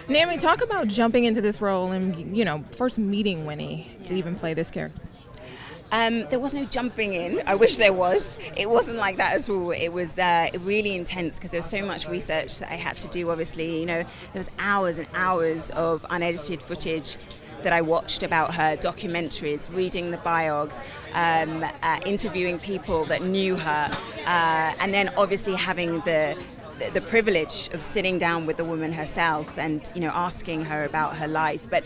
Naomie, talk about jumping into this role and, first meeting Winnie to even play this character. There was no jumping in. I wish there was. It wasn't like that at all. It was really intense because there was so much research that I had to do, obviously. There was hours and hours of unedited footage that I watched about her, documentaries, reading the biogs, interviewing people that knew her, and then obviously having the privilege of sitting down with the woman herself and asking her about her life. But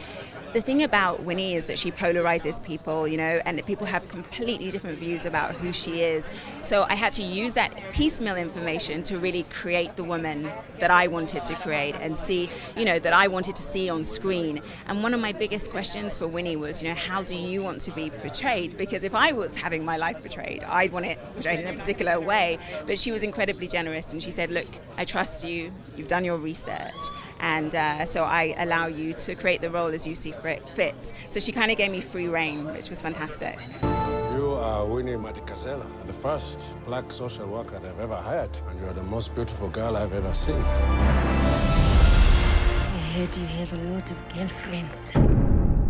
the thing about Winnie is that she polarizes people, and people have completely different views about who she is. So I had to use that piecemeal information to really create the woman that I wanted to create and see, that I wanted to see on screen. And one of my biggest questions for Winnie was, how do you want to be portrayed? Because if I was having my life portrayed, I'd want it portrayed in a particular way. But she was incredibly generous, and she said, look, I trust you, you've done your research, and so I allow you to create the role as you see fit. So she kind of gave me free reign, which was fantastic. You are Winnie Mandela, the first black social worker they've ever hired, and you're the most beautiful girl I've ever seen. I heard you have a lot of girlfriends.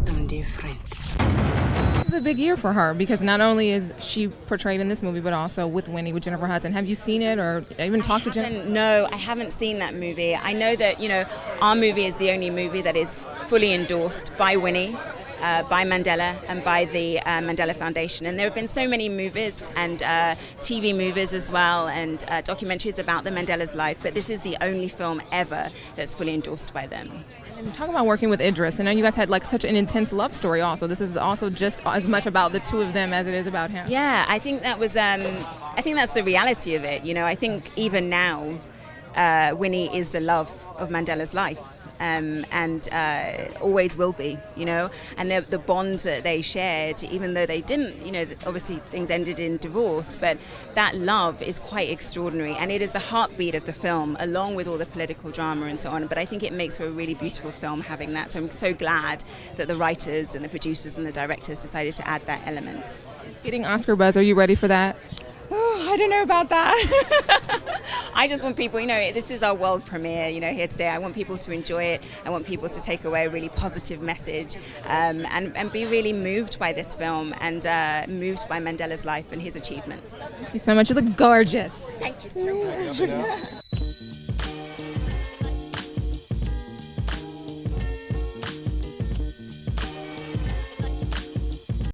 I'm different. This is a big year for her because not only is she portrayed in this movie, but also with Winnie, with Jennifer Hudson. Have you seen it or even talked to Jennifer? No, I haven't seen that movie. I know that, our movie is the only movie that is fully endorsed by Winnie, by Mandela, and by the Mandela Foundation. And there have been so many movies and TV movies as well, and documentaries about the Mandela's life, but this is the only film ever that's fully endorsed by them. And talk about working with Idris. I know you guys had such an intense love story also. This is also just as much about the two of them as it is about him. Yeah, I think that was, I think that's the reality of it. I think even now, Winnie is the love of Mandela's life. And always will be, and the bond that they shared, even though they didn't, obviously things ended in divorce, but that love is quite extraordinary, and it is the heartbeat of the film, along with all the political drama and so on. But I think it makes for a really beautiful film having that, so I'm so glad that the writers and the producers and the directors decided to add that element. It's getting Oscar buzz. Are you ready for that? Oh, I don't know about that. I just want people, this is our world premiere, here today. I want people to enjoy it. I want people to take away a really positive message and be really moved by this film and moved by Mandela's life and his achievements. Thank you so much. You look gorgeous. Thank you so much.